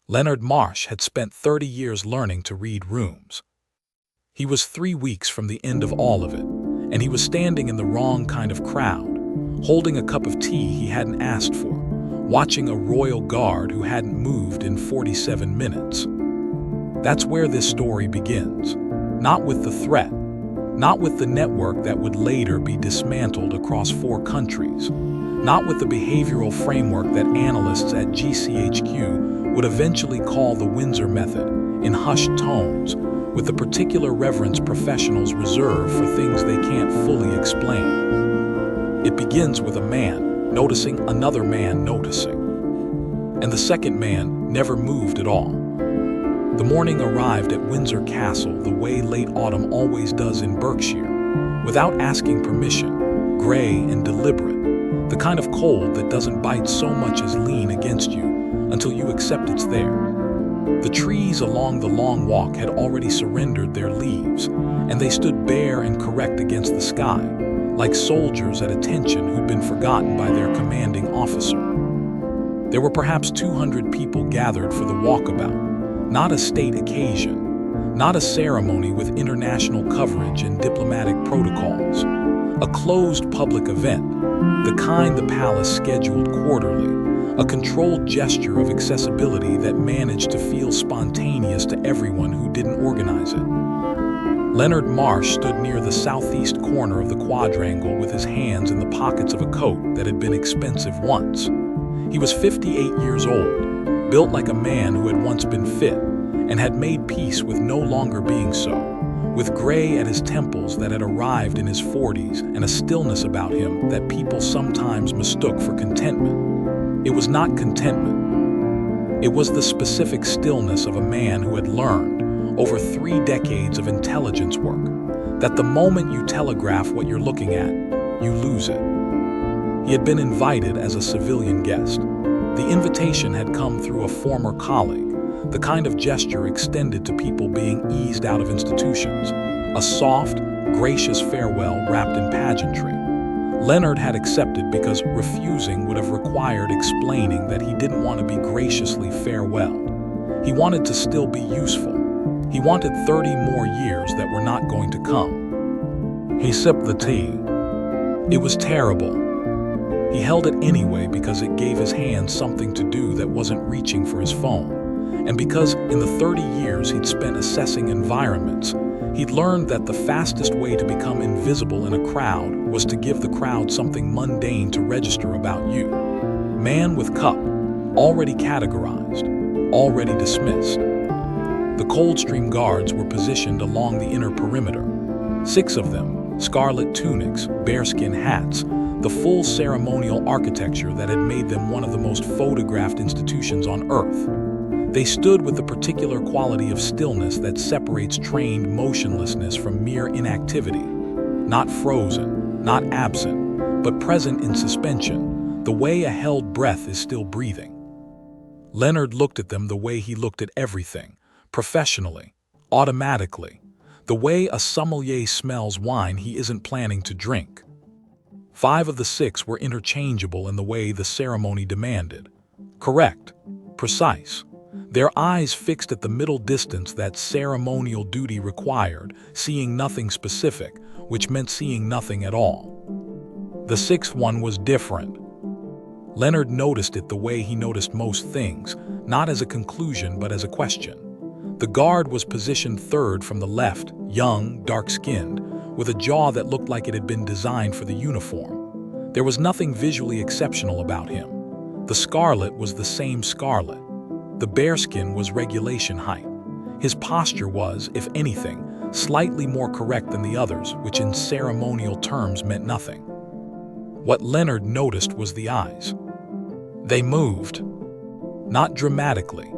Leonard Marsh had spent 30 years learning to read rooms. He was 3 weeks from the end of all of it, and he was standing in the wrong kind of crowd, holding a cup of tea he hadn't asked for, watching a royal guard who hadn't moved in 47 minutes. That's where this story begins. Not with the threat, not with the network that would later be dismantled across 4 countries, not with the behavioral framework that analysts at GCHQ would eventually call the Windsor method, in hushed tones, with the particular reverence professionals reserve for things they can't fully explain. It begins with a man noticing another man noticing. And the second man never moved at all. The morning arrived at Windsor Castle the way late autumn always does in Berkshire, without asking permission, gray and deliberate, the kind of cold that doesn't bite so much as lean against you until you accept it's there. The trees along the long walk had already surrendered their leaves, and they stood bare and correct against the sky, like soldiers at attention who'd been forgotten by their commanding officer. There were perhaps 200 people gathered for the walkabout, not a state occasion, not a ceremony with international coverage and diplomatic protocols, a closed public event, the kind the palace scheduled quarterly, a controlled gesture of accessibility that managed to feel spontaneous to everyone who didn't organize it. Leonard Marsh stood near the southeast corner of the quadrangle with his hands in the pockets of a coat that had been expensive once. He was 58 years old, built like a man who had once been fit, and had made peace with no longer being so, with gray at his temples that had arrived in his 40s and a stillness about him that people sometimes mistook for contentment. It was not contentment. It was the specific stillness of a man who had learned, over 3 decades of intelligence work, that the moment you telegraph what you're looking at, you lose it. He had been invited as a civilian guest. The invitation had come through a former colleague, the kind of gesture extended to people being eased out of institutions, a soft, gracious farewell wrapped in pageantry. Leonard had accepted because refusing would have required explaining that he didn't want to be graciously farewelled. He wanted to still be useful. He wanted 30 more years that were not going to come. He sipped the tea. It was terrible. He held it anyway because it gave his hands something to do that wasn't reaching for his phone, and because in the 30 years he'd spent assessing environments, he'd learned that the fastest way to become invisible in a crowd was to give the crowd something mundane to register about you. Man with cup, already categorized, already dismissed. The Coldstream guards were positioned along the inner perimeter. 6 of them, scarlet tunics, bearskin hats, the full ceremonial architecture that had made them one of the most photographed institutions on Earth. They stood with the particular quality of stillness that separates trained motionlessness from mere inactivity. Not frozen, not absent, but present in suspension, the way a held breath is still breathing. Leonard looked at them the way he looked at everything, professionally, automatically, the way a sommelier smells wine he isn't planning to drink. 5 of the 6 were interchangeable in the way the ceremony demanded. Correct, precise. Their eyes fixed at the middle distance that ceremonial duty required, seeing nothing specific, which meant seeing nothing at all. The 6th one was different. Leonard noticed it the way he noticed most things, not as a conclusion but as a question. The guard was positioned 3rd from the left, young, dark-skinned, with a jaw that looked like it had been designed for the uniform. There was nothing visually exceptional about him. The scarlet was the same scarlet. The bearskin was regulation height. His posture was, if anything, slightly more correct than the others, which in ceremonial terms meant nothing. What Leonard noticed was the eyes. They moved. Not dramatically,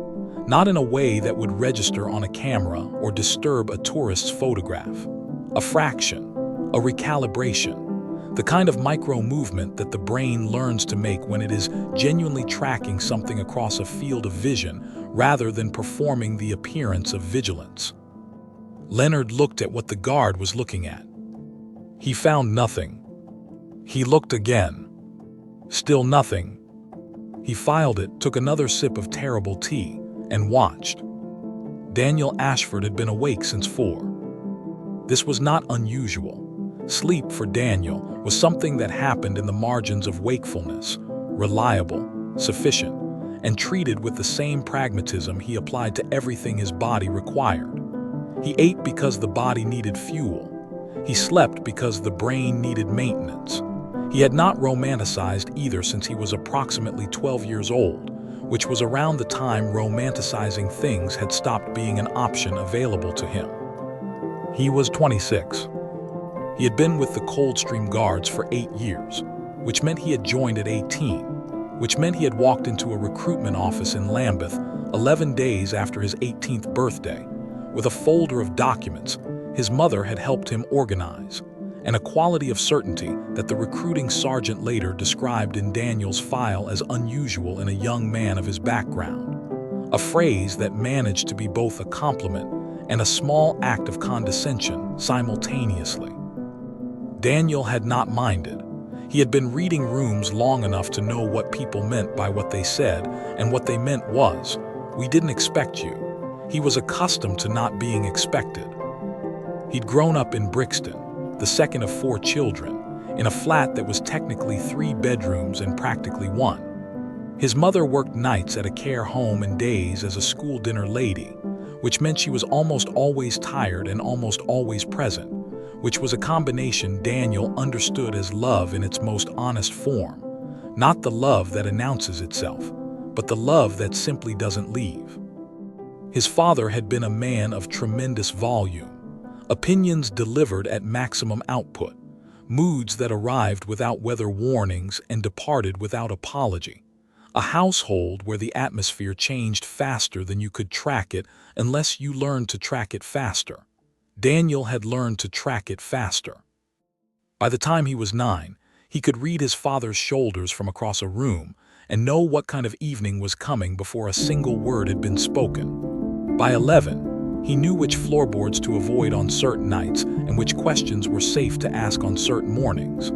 not in a way that would register on a camera or disturb a tourist's photograph. A fraction, a recalibration, the kind of micro-movement that the brain learns to make when it is genuinely tracking something across a field of vision rather than performing the appearance of vigilance. Leonard looked at what the guard was looking at. He found nothing. He looked again. Still nothing. He filed it, took another sip of terrible tea, and watched. Daniel Ashford had been awake since 4. This was not unusual. Sleep for Daniel was something that happened in the margins of wakefulness, reliable, sufficient, and treated with the same pragmatism he applied to everything his body required. He ate because the body needed fuel. He slept because the brain needed maintenance. He had not romanticized either since he was approximately 12 years old, which was around the time romanticizing things had stopped being an option available to him. He was 26. He had been with the Coldstream Guards for 8 years, which meant he had joined at 18, which meant he had walked into a recruitment office in Lambeth 11 days after his 18th birthday, with a folder of documents his mother had helped him organize, and a quality of certainty that the recruiting sergeant later described in Daniel's file as unusual in a young man of his background, a phrase that managed to be both a compliment and a small act of condescension simultaneously. Daniel had not minded. He had been reading rooms long enough to know what people meant by what they said, and what they meant was, "We didn't expect you." He was accustomed to not being expected. He'd grown up in Brixton, the second of 4 children, in a flat that was technically 3 bedrooms and practically 1. His mother worked nights at a care home and days as a school dinner lady, which meant she was almost always tired and almost always present, which was a combination Daniel understood as love in its most honest form. Not the love that announces itself, but the love that simply doesn't leave. His father had been a man of tremendous volume, opinions delivered at maximum output, moods that arrived without weather warnings and departed without apology. A household where the atmosphere changed faster than you could track it unless you learned to track it faster. Daniel had learned to track it faster. By the time he was 9, he could read his father's shoulders from across a room and know what kind of evening was coming before a single word had been spoken. By 11, he knew which floorboards to avoid on certain nights and which questions were safe to ask on certain mornings.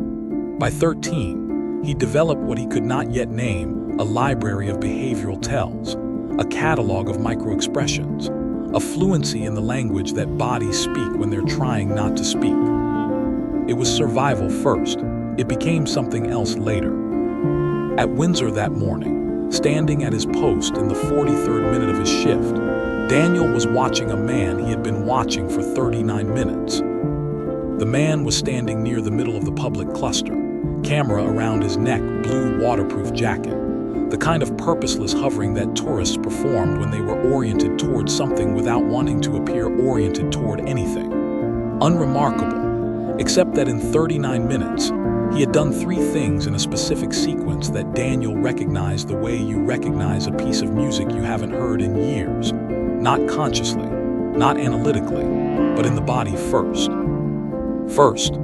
By 13, he developed what he could not yet name a library of behavioral tells, a catalog of microexpressions, a fluency in the language that bodies speak when they're trying not to speak. It was survival first. It became something else later. At Windsor that morning, standing at his post in the 43rd minute of his shift, Daniel was watching a man he had been watching for 39 minutes. The man was standing near the middle of the public cluster, camera around his neck, blue waterproof jacket, the kind of purposeless hovering that tourists performed when they were oriented toward something without wanting to appear oriented toward anything. Unremarkable, except that in 39 minutes, he had done 3 things in a specific sequence that Daniel recognized the way you recognize a piece of music you haven't heard in years, not consciously, not analytically, but in the body first. First,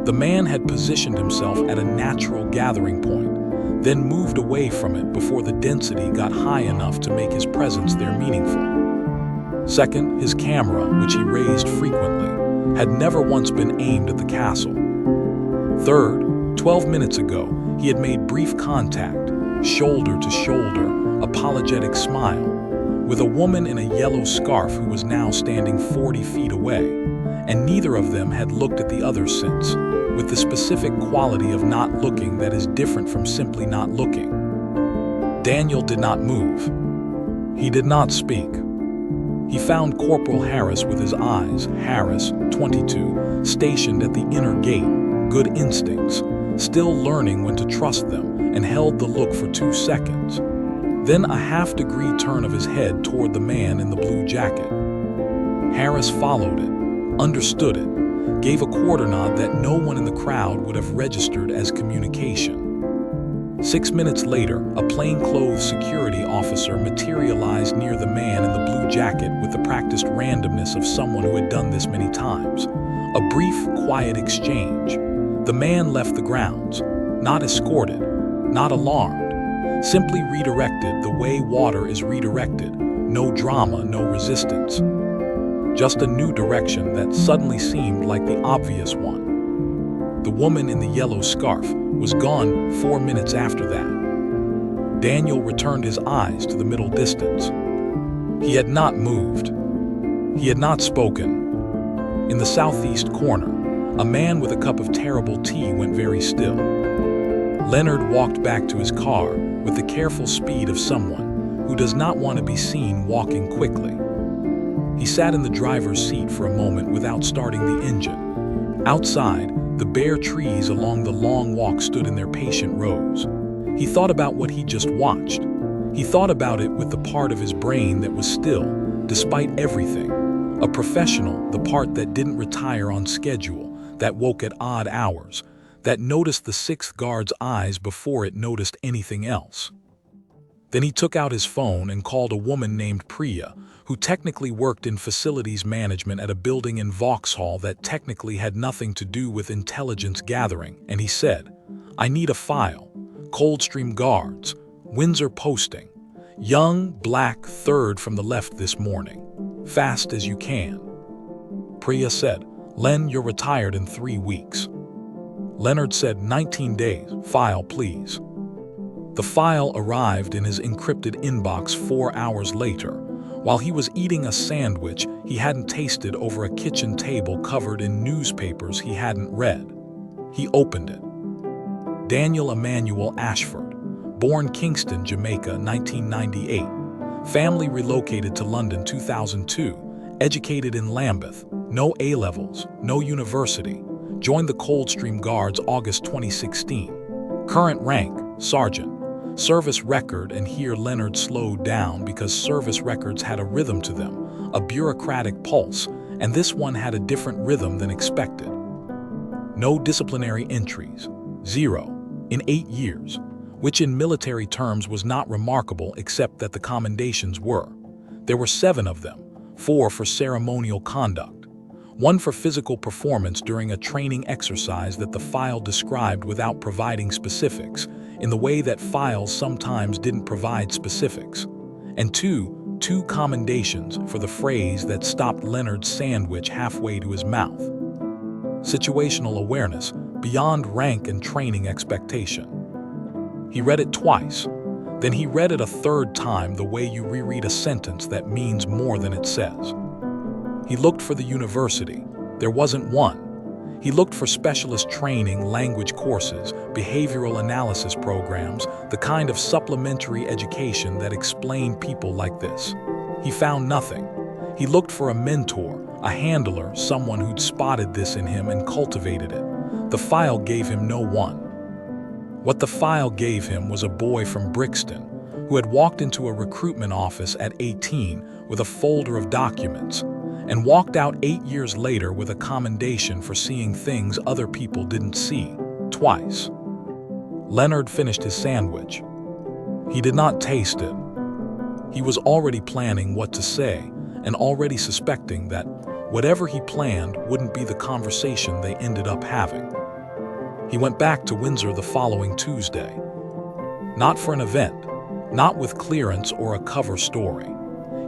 the man had positioned himself at a natural gathering point, then moved away from it before the density got high enough to make his presence there meaningful. Second, his camera, which he raised frequently, had never once been aimed at the castle. Third, 12 minutes ago, he had made brief contact, shoulder to shoulder, apologetic smile, with a woman in a yellow scarf who was now standing 40 feet away, and neither of them had looked at the other since, with the specific quality of not looking that is different from simply not looking. Daniel did not move. He did not speak. He found Corporal Harris with his eyes, Harris, 22, stationed at the inner gate, good instincts, still learning when to trust them, and held the look for 2 seconds. Then a half-degree turn of his head toward the man in the blue jacket. Harris followed it, understood it, gave a quarter nod that no one in the crowd would have registered as communication. 6 minutes later, a plainclothes security officer materialized near the man in the blue jacket with the practiced randomness of someone who had done this many times. A brief, quiet exchange. The man left the grounds, not escorted, not alarmed, simply redirected the way water is redirected, no drama, no resistance. Just a new direction that suddenly seemed like the obvious one. The woman in the yellow scarf was gone 4 minutes after that. Daniel returned his eyes to the middle distance. He had not moved. He had not spoken. In the southeast corner, a man with a cup of terrible tea went very still. Leonard walked back to his car with the careful speed of someone who does not want to be seen walking quickly. He sat in the driver's seat for a moment without starting the engine. Outside, the bare trees along the long walk stood in their patient rows. He thought about what he just watched. He thought about it with the part of his brain that was still, despite everything. A professional, the part that didn't retire on schedule, that woke at odd hours, that noticed the sixth guard's eyes before it noticed anything else. Then he took out his phone and called a woman named Priya, who technically worked in facilities management at a building in Vauxhall that technically had nothing to do with intelligence gathering, and he said, "I need a file. Coldstream Guards, Windsor posting. Young, black, third from the left this morning. Fast as you can." Priya said, "Len, you're retired in 3 weeks." Leonard said, 19 days, file please. The file arrived in his encrypted inbox 4 hours later, while he was eating a sandwich he hadn't tasted over a kitchen table covered in newspapers he hadn't read. He opened it. Daniel Emmanuel Ashford, born Kingston, Jamaica, 1998. Family relocated to London 2002, educated in Lambeth, no A-levels, no university, joined the Coldstream Guards August 2016. Current rank, Sergeant. Service record, and here Leonard slowed down because service records had a rhythm to them, a bureaucratic pulse, and this one had a different rhythm than expected. No disciplinary entries, 0, in 8 years, which in military terms was not remarkable except that the commendations were. There were 7 of them, 4 for ceremonial conduct, 1 for physical performance during a training exercise that the file described without providing specifics, in the way that files sometimes didn't provide specifics, and 2 commendations for the phrase that stopped Leonard's sandwich halfway to his mouth. Situational awareness beyond rank and training expectation. He read it twice, then he read it a third time the way you reread a sentence that means more than it says. He looked for the university. There wasn't one. He looked for specialist training, language courses, behavioral analysis programs, the kind of supplementary education that explained people like this. He found nothing. He looked for a mentor, a handler, someone who'd spotted this in him and cultivated it. The file gave him no one. What the file gave him was a boy from Brixton who had walked into a recruitment office at 18 with a folder of documents and walked out 8 years later with a commendation for seeing things other people didn't see, twice. Leonard finished his sandwich. He did not taste it. He was already planning what to say and already suspecting that whatever he planned wouldn't be the conversation they ended up having. He went back to Windsor the following Tuesday. Not for an event, not with clearance or a cover story.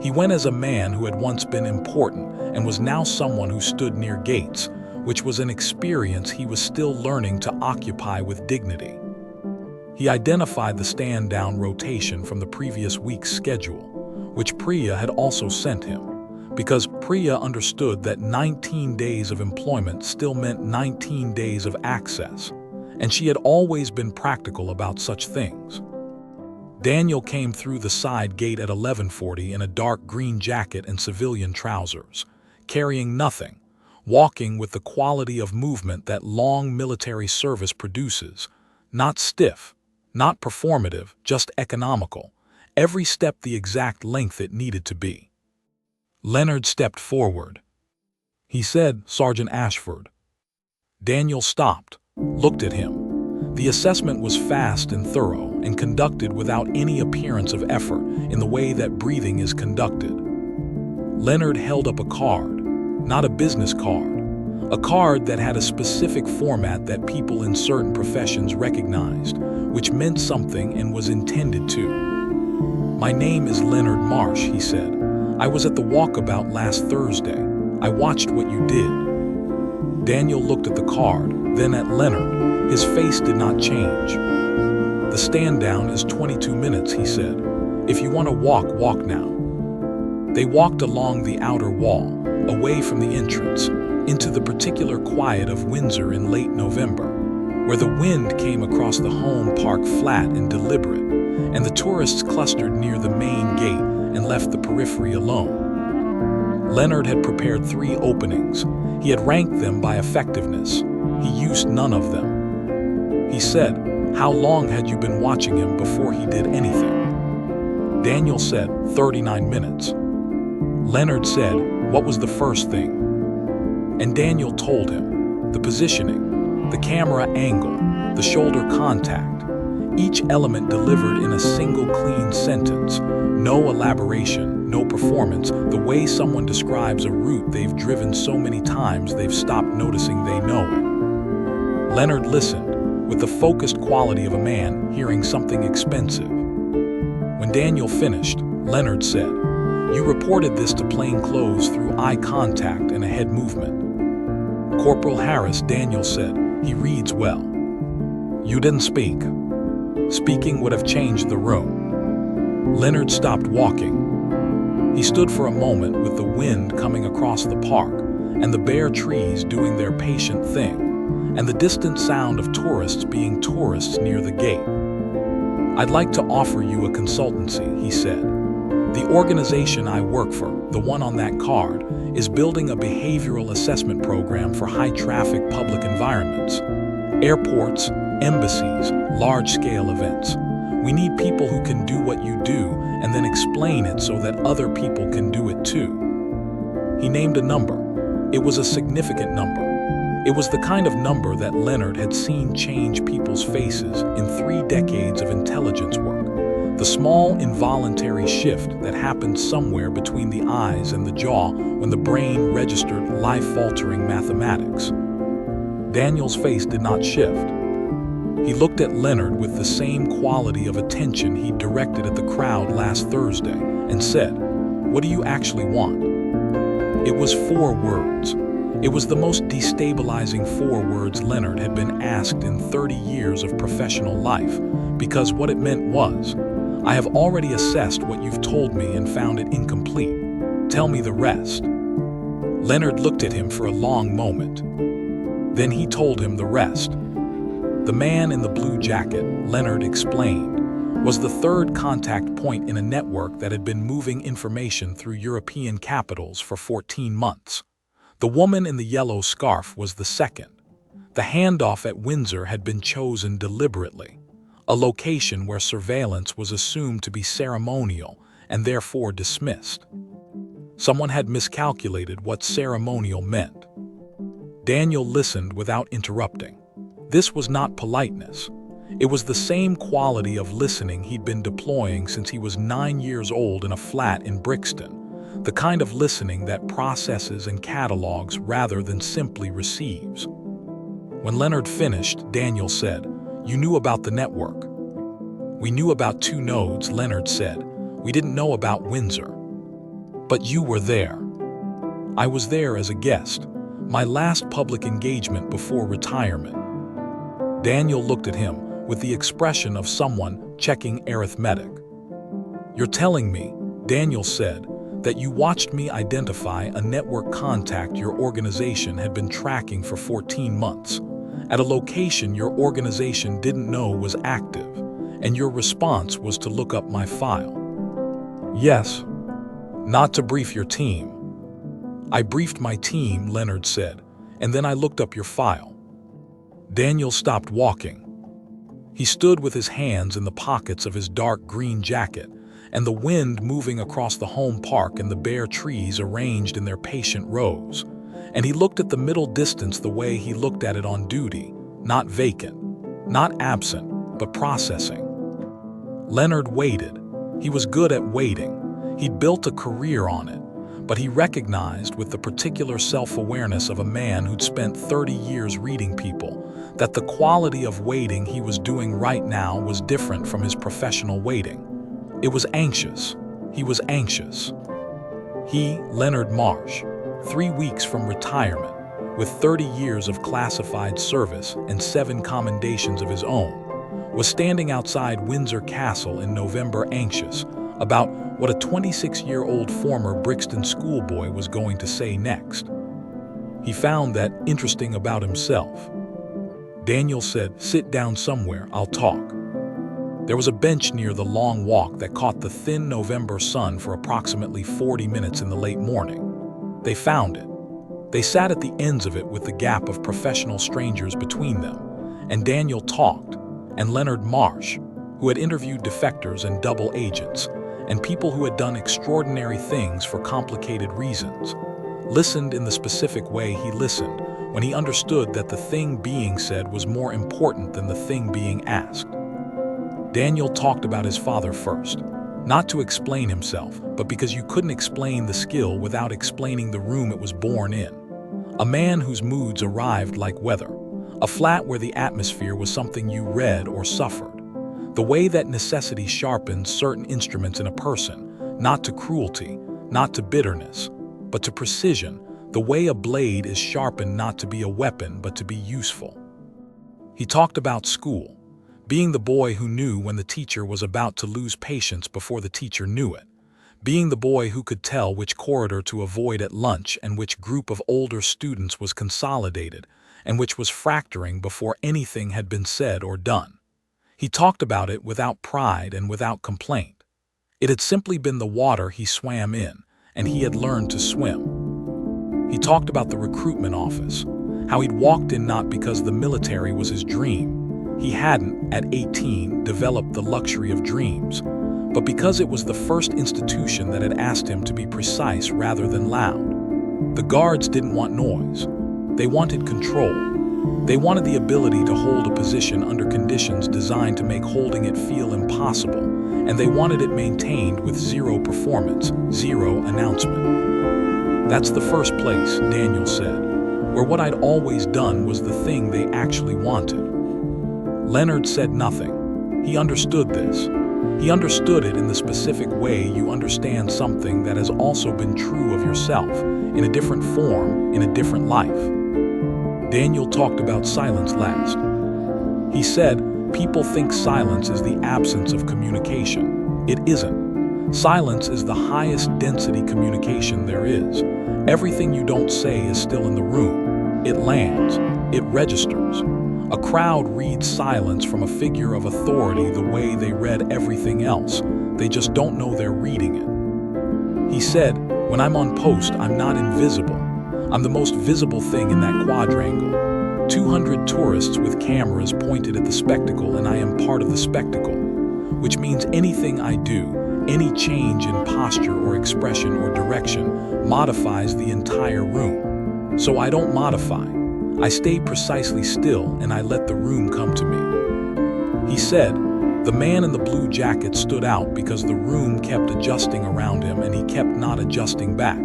He went as a man who had once been important and was now someone who stood near gates, which was an experience he was still learning to occupy with dignity. He identified the stand-down rotation from the previous week's schedule, which Priya had also sent him, because Priya understood that 19 days of employment still meant 19 days of access, and she had always been practical about such things. Daniel came through the side gate at 11:40 in a dark green jacket and civilian trousers, carrying nothing, walking with the quality of movement that long military service produces, not stiff, not performative, just economical, every step the exact length it needed to be. Leonard stepped forward. He said, "Sergeant Ashford." Daniel stopped, looked at him. The assessment was fast and thorough and conducted without any appearance of effort in the way that breathing is conducted. Leonard held up a card, not a business card, a card that had a specific format that people in certain professions recognized, which meant something and was intended to. "My name is Leonard Marsh," he said. "I was at the walkabout last Thursday. I watched what you did." Daniel looked at the card, then at Leonard. His face did not change. "The stand down is 22 minutes, he said. "If you want to walk, walk now." They walked along the outer wall, away from the entrance, into the particular quiet of Windsor in late November, where the wind came across the home park flat and deliberate, and the tourists clustered near the main gate and left the periphery alone. Leonard had prepared 3 openings. He had ranked them by effectiveness. He used none of them. He said, "How long had you been watching him before he did anything?" Daniel said, 39 minutes. Leonard said, "What was the first thing?" And Daniel told him, the positioning, the camera angle, the shoulder contact, each element delivered in a single clean sentence, no elaboration, no performance, the way someone describes a route they've driven so many times they've stopped noticing they know it. Leonard listened, with the focused quality of a man hearing something expensive. When Daniel finished, Leonard said, "You reported this to plainclothes through eye contact and a head movement." "Corporal Harris," Daniel said, "he reads well." "You didn't speak." Speaking would have changed the room. Leonard stopped walking. He stood for a moment with the wind coming across the park and the bare trees doing their patient thing, and the distant sound of tourists being tourists near the gate. "I'd like to offer you a consultancy," he said. "The organization I work for, the one on that card, is building a behavioral assessment program for high-traffic public environments. Airports, embassies, large-scale events. We need people who can do what you do and then explain it so that other people can do it too." He named a number. It was a significant number. It was the kind of number that Leonard had seen change people's faces in 3 decades of intelligence work. The small, involuntary shift that happened somewhere between the eyes and the jaw when the brain registered life-altering mathematics. Daniel's face did not shift. He looked at Leonard with the same quality of attention he'd directed at the crowd last Thursday and said, "What do you actually want?" It was 4 words. It was the most destabilizing 4 words Leonard had been asked in 30 years of professional life, because what it meant was, "I have already assessed what you've told me and found it incomplete. Tell me the rest." Leonard looked at him for a long moment. Then he told him the rest. The man in the blue jacket, Leonard explained, was the 3rd contact point in a network that had been moving information through European capitals for 14 months. The woman in the yellow scarf was the 2nd. The handoff at Windsor had been chosen deliberately, a location where surveillance was assumed to be ceremonial and therefore dismissed. Someone had miscalculated what ceremonial meant. Daniel listened without interrupting. This was not politeness. It was the same quality of listening he'd been deploying since he was 9 years old in a flat in Brixton, the kind of listening that processes and catalogs rather than simply receives. When Leonard finished, Daniel said, "You knew about the network." "We knew about 2 nodes," Leonard said. "We didn't know about Windsor." "But you were there." "I was there as a guest, my last public engagement before retirement." Daniel looked at him with the expression of someone checking arithmetic. "You're telling me," Daniel said, "that you watched me identify a network contact your organization had been tracking for 14 months, at a location your organization didn't know was active, and your response was to look up my file?" "Yes." "Not to brief your team?" "I briefed my team," Leonard said, "and then I looked up your file." Daniel stopped walking. He stood with his hands in the pockets of his dark green jacket, and the wind moving across the home park and the bare trees arranged in their patient rows, and he looked at the middle distance the way he looked at it on duty, not vacant, not absent, but processing. Leonard waited. He was good at waiting. He'd built a career on it, but he recognized with the particular self-awareness of a man who'd spent 30 years reading people that the quality of waiting he was doing right now was different from his professional waiting. It was anxious. He was anxious. He, Leonard Marsh, 3 weeks from retirement, with 30 years of classified service and 7 commendations of his own, was standing outside Windsor Castle in November anxious, about what a 26-year-old former Brixton schoolboy was going to say next. He found that interesting about himself. Daniel said, "Sit down somewhere, I'll talk." There was a bench near the long walk that caught the thin November sun for approximately 40 minutes in the late morning. They found it. They sat at the ends of it with the gap of professional strangers between them, and Daniel talked, and Leonard Marsh, who had interviewed defectors and double agents, and people who had done extraordinary things for complicated reasons, listened in the specific way he listened when he understood that the thing being said was more important than the thing being asked. Daniel talked about his father first, not to explain himself, but because you couldn't explain the skill without explaining the room it was born in. A man whose moods arrived like weather, a flat where the atmosphere was something you read or suffered. The way that necessity sharpens certain instruments in a person, not to cruelty, not to bitterness, but to precision, the way a blade is sharpened not to be a weapon but to be useful. He talked about school, being the boy who knew when the teacher was about to lose patience before the teacher knew it, being the boy who could tell which corridor to avoid at lunch and which group of older students was consolidated and which was fracturing before anything had been said or done. He talked about it without pride and without complaint. It had simply been the water he swam in, and he had learned to swim. He talked about the recruitment office, how he'd walked in not because the military was his dream. He hadn't, at 18, developed the luxury of dreams, but because it was the first institution that had asked him to be precise rather than loud. The guards didn't want noise. They wanted control. They wanted the ability to hold a position under conditions designed to make holding it feel impossible, and they wanted it maintained with zero performance, zero announcement. That's the first place, Daniel said, where what I'd always done was the thing they actually wanted. Leonard said nothing. He understood this. He understood it in the specific way you understand something that has also been true of yourself, in a different form, in a different life. Daniel talked about silence last. He said, people think silence is the absence of communication. It isn't. Silence is the highest density communication there is. Everything you don't say is still in the room. It lands. It registers. A crowd reads silence from a figure of authority the way they read everything else. They just don't know they're reading it. He said, when I'm on post, I'm not invisible. I'm the most visible thing in that quadrangle. 200 tourists with cameras pointed at the spectacle, and I am part of the spectacle, which means anything I do, any change in posture or expression or direction, modifies the entire room. So I don't modify. I stay precisely still and I let the room come to me. He said, the man in the blue jacket stood out because the room kept adjusting around him and he kept not adjusting back.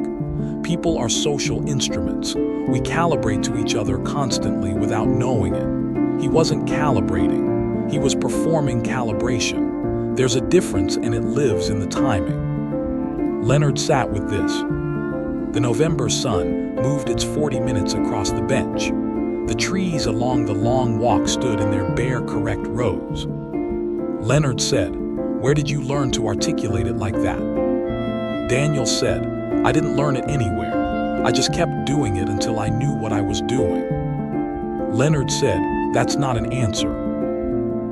People are social instruments. We calibrate to each other constantly without knowing it. He wasn't calibrating. He was performing calibration. There's a difference and it lives in the timing. Leonard sat with this. The November sun moved its 40 minutes across the bench. The trees along the long walk stood in their bare, correct rows. Leonard said, where did you learn to articulate it like that? Daniel said, I didn't learn it anywhere. I just kept doing it until I knew what I was doing. Leonard said, that's not an answer.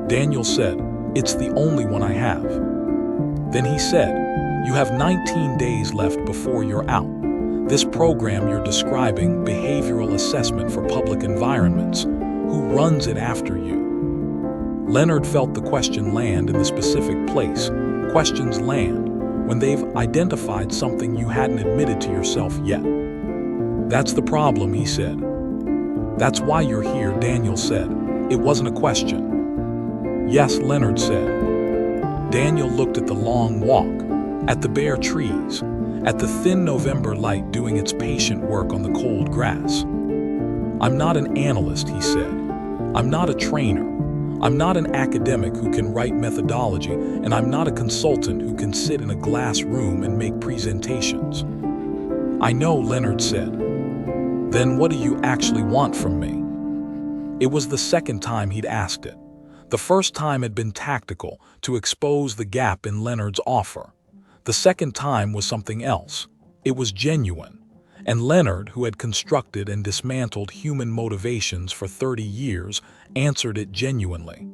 Daniel said, it's the only one I have. Then he said, you have 19 days left before you're out. This program you're describing, behavioral assessment for public environments, who runs it after you? Leonard felt the question land in the specific place. Questions land when they've identified something you hadn't admitted to yourself yet. That's the problem, he said. That's why you're here, Daniel said. It wasn't a question. Yes, Leonard said. Daniel looked at the long walk, at the bare trees, at the thin November light doing its patient work on the cold grass. I'm not an analyst, he said. I'm not a trainer. I'm not an academic who can write methodology, and I'm not a consultant who can sit in a glass room and make presentations. I know, Leonard said. Then what do you actually want from me? It was the second time he'd asked it. The first time had been tactical, to expose the gap in Leonard's offer. The second time was something else. It was genuine. And Leonard, who had constructed and dismantled human motivations for 30 years, answered it genuinely.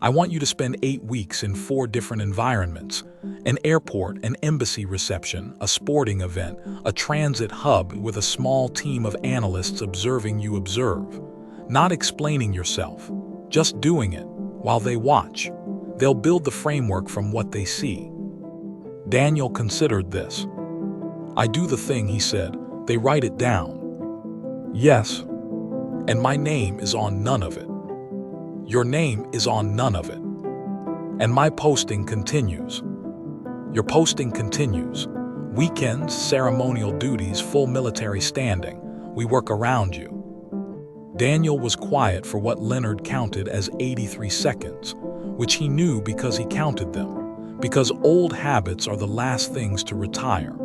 I want you to spend 8 weeks in 4 different environments: an airport, an embassy reception, a sporting event, a transit hub with a small team of analysts observing you observe. Not explaining yourself, just doing it, while they watch. They'll build the framework from what they see. Daniel considered this. I do the thing, he said. They write it down. Yes. And my name is on none of it. Your name is on none of it. And my posting continues. Your posting continues. Weekends, ceremonial duties, full military standing. We work around you. Daniel was quiet for what Leonard counted as 83 seconds, which he knew because he counted them, because old habits are the last things to retire.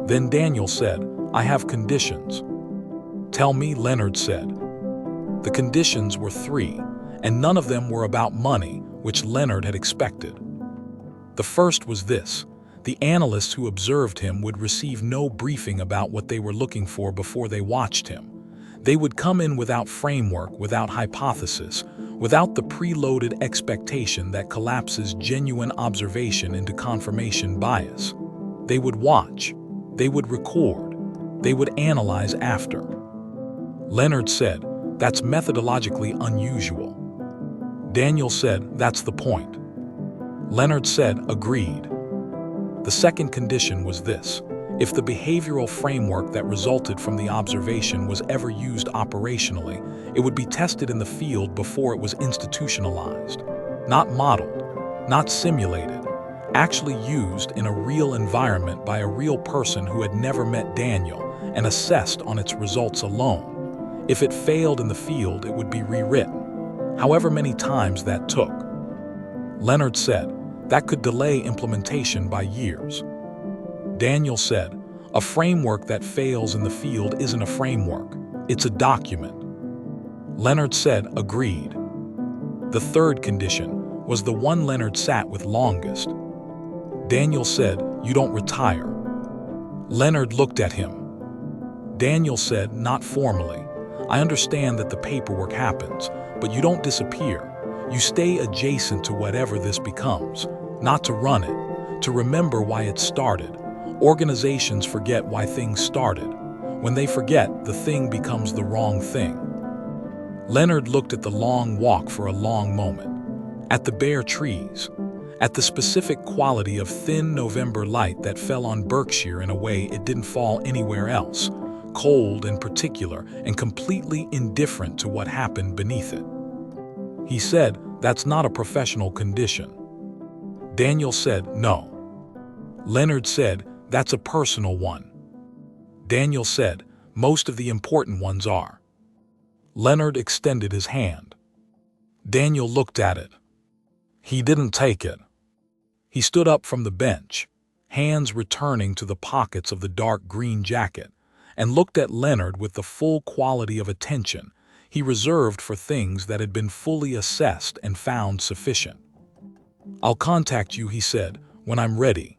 Then Daniel said, I have conditions. Tell me, Leonard said. The conditions were 3, and none of them were about money, which Leonard had expected. The first was this: the analysts who observed him would receive no briefing about what they were looking for before they watched him. They would come in without framework, without hypothesis, without the preloaded expectation that collapses genuine observation into confirmation bias. They would watch. They would record. They would analyze after. Leonard said, that's methodologically unusual. Daniel said, that's the point. Leonard said, agreed. The second condition was this: if the behavioral framework that resulted from the observation was ever used operationally, it would be tested in the field before it was institutionalized. Not modeled, not simulated, actually used in a real environment by a real person who had never met Daniel and assessed on its results alone. If it failed in the field, it would be rewritten, however many times that took. Leonard said, that could delay implementation by years. Daniel said, a framework that fails in the field isn't a framework, it's a document. Leonard said, agreed. The third condition was the one Leonard sat with longest. Daniel said, you don't retire. Leonard looked at him. Daniel said, not formally. I understand that the paperwork happens, but you don't disappear. You stay adjacent to whatever this becomes, not to run it, to remember why it started. Organizations forget why things started. When they forget, the thing becomes the wrong thing. Leonard looked at the long walk for a long moment, at the bare trees, at the specific quality of thin November light that fell on Berkshire in a way it didn't fall anywhere else, cold and particular and completely indifferent to what happened beneath it. He said, that's not a professional condition. Daniel said, no. Leonard said, that's a personal one. Daniel said, most of the important ones are. Leonard extended his hand. Daniel looked at it. He didn't take it. He stood up from the bench, hands returning to the pockets of the dark green jacket, and looked at Leonard with the full quality of attention he reserved for things that had been fully assessed and found sufficient. I'll contact you, he said, when I'm ready.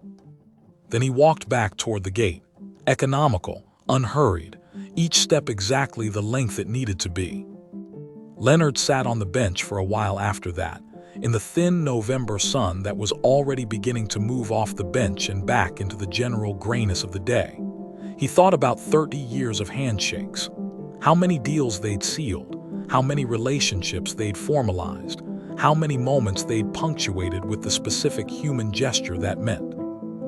Then he walked back toward the gate, economical, unhurried, each step exactly the length it needed to be. Leonard sat on the bench for a while after that, in the thin November sun that was already beginning to move off the bench and back into the general grayness of the day. He thought about 30 years of handshakes, how many deals they'd sealed, how many relationships they'd formalized, how many moments they'd punctuated with the specific human gesture that meant,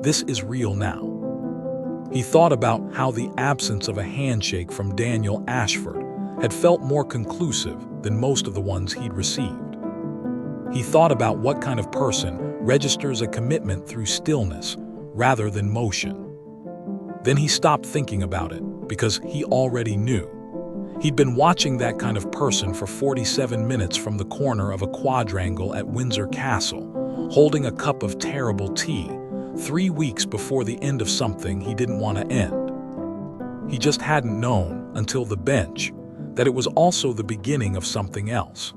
this is real now. He thought about how the absence of a handshake from Daniel Ashford had felt more conclusive than most of the ones he'd received. He thought about what kind of person registers a commitment through stillness rather than motion. Then he stopped thinking about it because he already knew. He'd been watching that kind of person for 47 minutes from the corner of a quadrangle at Windsor Castle, holding a cup of terrible tea, 3 weeks before the end of something he didn't want to end. He just hadn't known, until the bench, that it was also the beginning of something else.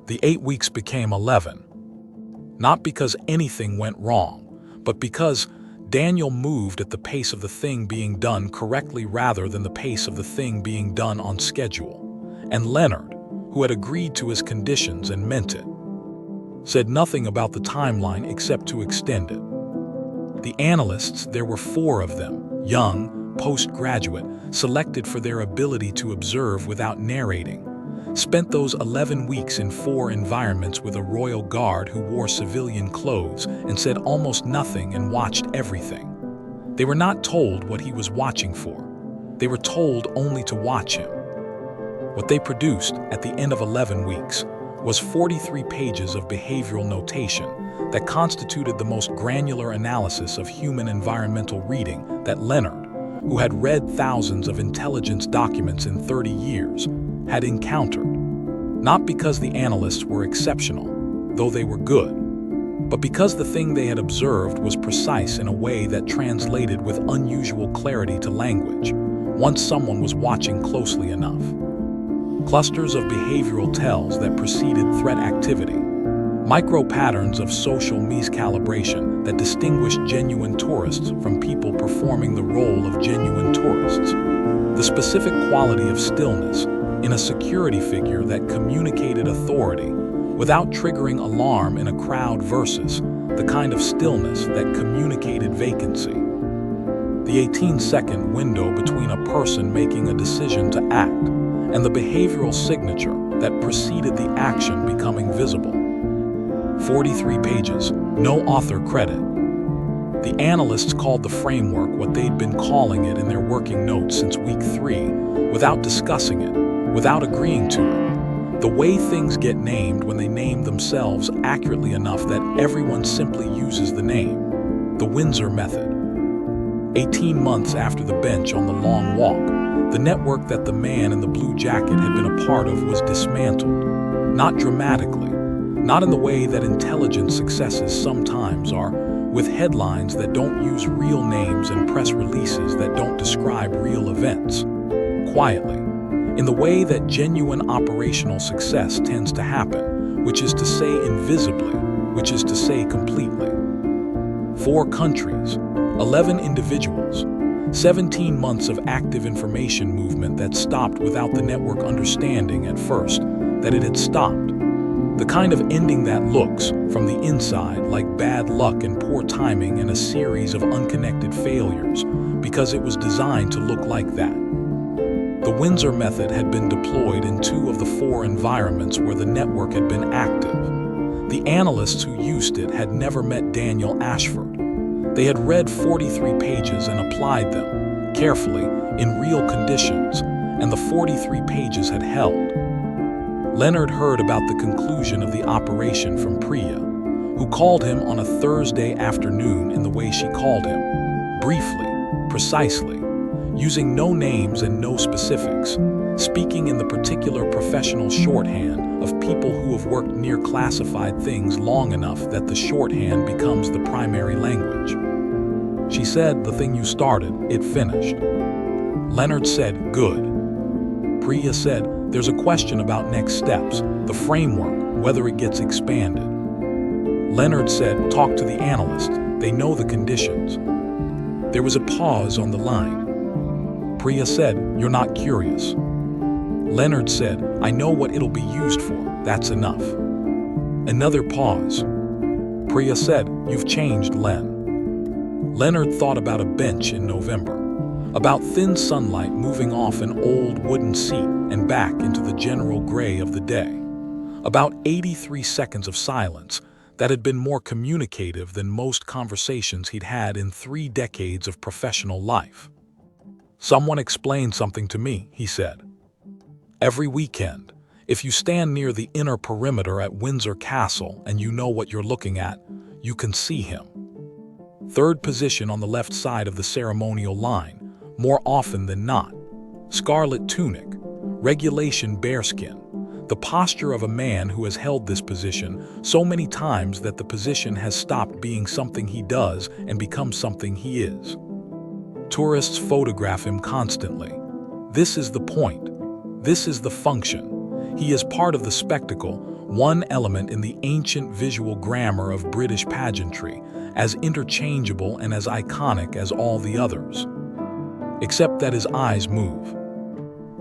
The 8 weeks became 11. Not because anything went wrong, but because Daniel moved at the pace of the thing being done correctly rather than the pace of the thing being done on schedule. And Leonard, who had agreed to his conditions and meant it, said nothing about the timeline except to extend it. The analysts, there were 4 of them, young, postgraduate, selected for their ability to observe without narrating, spent those 11 weeks in 4 environments with a royal guard who wore civilian clothes and said almost nothing and watched everything. They were not told what he was watching for. They were told only to watch him. What they produced at the end of 11 weeks was 43 pages of behavioral notation that constituted the most granular analysis of human environmental reading that Leonard, who had read thousands of intelligence documents in 30 years, had encountered. Not because the analysts were exceptional, though they were good, but because the thing they had observed was precise in a way that translated with unusual clarity to language, once someone was watching closely enough. Clusters of behavioral tells that preceded threat activity, micro-patterns of social miscalibration that distinguished genuine tourists from people performing the role of genuine tourists, the specific quality of stillness in a security figure that communicated authority without triggering alarm in a crowd versus the kind of stillness that communicated vacancy. The 18-second window between a person making a decision to act and the behavioral signature that preceded the action becoming visible. 43 pages, no author credit. The analysts called the framework what they'd been calling it in their working notes since week 3, without discussing it, without agreeing to it. The way things get named when they name themselves accurately enough that everyone simply uses the name. The Windsor method. 18 months after the bench on the long walk, the network that the man in the blue jacket had been a part of was dismantled. Not dramatically, not in the way that intelligence successes sometimes are, with headlines that don't use real names and press releases that don't describe real events. Quietly, in the way that genuine operational success tends to happen, which is to say invisibly, which is to say completely. 4 countries, 11 individuals, 17 months of active information movement that stopped without the network understanding at first that it had stopped. The kind of ending that looks, from the inside, like bad luck and poor timing and a series of unconnected failures, because it was designed to look like that. The Windsor method had been deployed in 2 of the 4 environments where the network had been active. The analysts who used it had never met Daniel Ashford. They had read 43 pages and applied them, carefully, in real conditions, and the 43 pages had held. Leonard heard about the conclusion of the operation from Priya, who called him on a Thursday afternoon in the way she called him, briefly, precisely, using no names and no specifics, speaking in the particular professional shorthand of people who have worked near classified things long enough that the shorthand becomes the primary language. She said, "The thing you started, it finished." Leonard said, "Good." Priya said, "There's a question about next steps, the framework, whether it gets expanded." Leonard said, "Talk to the analyst, they know the conditions." There was a pause on the line. Priya said, "You're not curious." Leonard said, "I know what it'll be used for, that's enough." Another pause. Priya said, "You've changed, Len." Leonard thought about a bench in November, about thin sunlight moving off an old wooden seat and back into the general gray of the day, about 83 seconds of silence that had been more communicative than most conversations he'd had in 3 decades of professional life. "Someone explained something to me," he said. "Every weekend, if you stand near the inner perimeter at Windsor Castle and you know what you're looking at, you can see him. 3rd position on the left side of the ceremonial line, more often than not. Scarlet tunic, regulation bearskin, the posture of a man who has held this position so many times that the position has stopped being something he does and become something he is. Tourists photograph him constantly. This is the point. This is the function. He is part of the spectacle, one element in the ancient visual grammar of British pageantry, as interchangeable and as iconic as all the others. Except that his eyes move.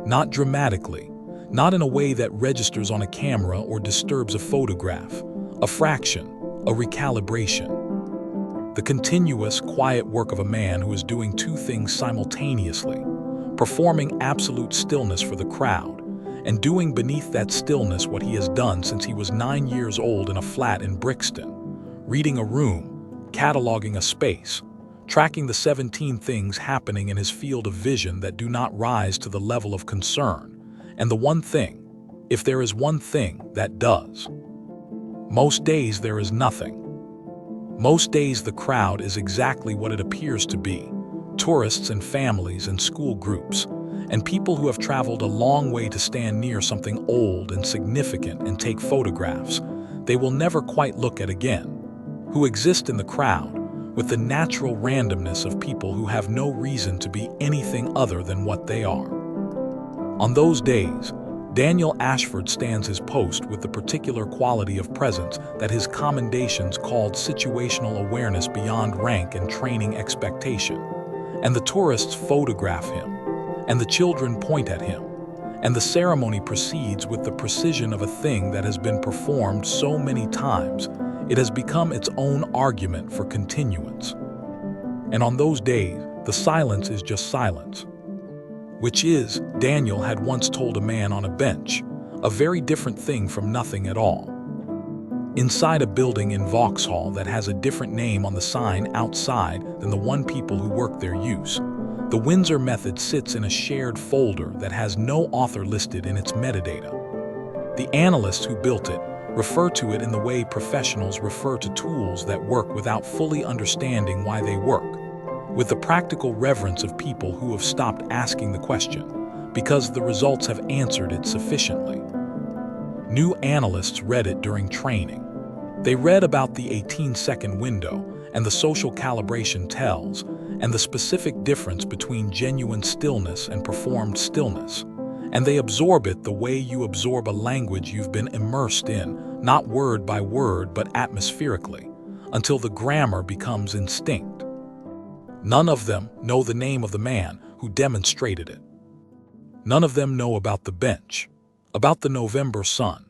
Not dramatically, not in a way that registers on a camera or disturbs a photograph, a fraction, a recalibration. The continuous, quiet work of a man who is doing two things simultaneously, performing absolute stillness for the crowd, and doing beneath that stillness what he has done since he was 9 years old in a flat in Brixton, reading a room, cataloging a space, tracking the 17 things happening in his field of vision that do not rise to the level of concern, and the one thing, if there is one thing, that does. Most days there is nothing. Most days the crowd is exactly what it appears to be: tourists and families and school groups, and people who have traveled a long way to stand near something old and significant and take photographs they will never quite look at again, who exist in the crowd with the natural randomness of people who have no reason to be anything other than what they are. On those days, Daniel Ashford stands his post with the particular quality of presence that his commendations called situational awareness beyond rank and training expectation. And the tourists photograph him, and the children point at him, and the ceremony proceeds with the precision of a thing that has been performed so many times it has become its own argument for continuance. And on those days, the silence is just silence. Which is, Daniel had once told a man on a bench, a very different thing from nothing at all. Inside a building in Vauxhall that has a different name on the sign outside than the one people who work there use, the Windsor method sits in a shared folder that has no author listed in its metadata. The analysts who built it refer to it in the way professionals refer to tools that work without fully understanding why they work, with the practical reverence of people who have stopped asking the question, because the results have answered it sufficiently. New analysts read it during training. They read about the 18-second window and the social calibration tells, and the specific difference between genuine stillness and performed stillness. And they absorb it the way you absorb a language you've been immersed in, not word by word but atmospherically, until the grammar becomes instinct. None of them know the name of the man who demonstrated it. None of them know about the bench, about the November sun,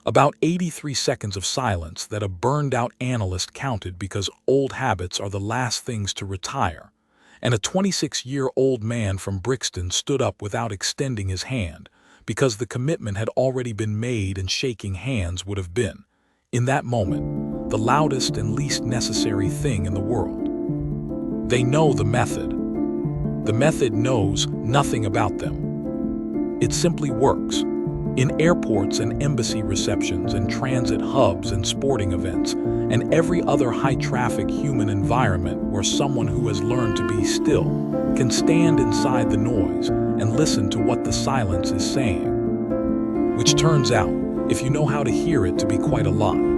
about 83 seconds of silence that a burned-out analyst counted because old habits are the last things to retire, and a 26-year-old man from Brixton stood up without extending his hand because the commitment had already been made and shaking hands would have been, in that moment, the loudest and least necessary thing in the world. They know the method. The method knows nothing about them. It simply works. In airports and embassy receptions and transit hubs and sporting events and every other high-traffic human environment where someone who has learned to be still can stand inside the noise and listen to what the silence is saying. Which turns out, if you know how to hear it, to be quite a lot.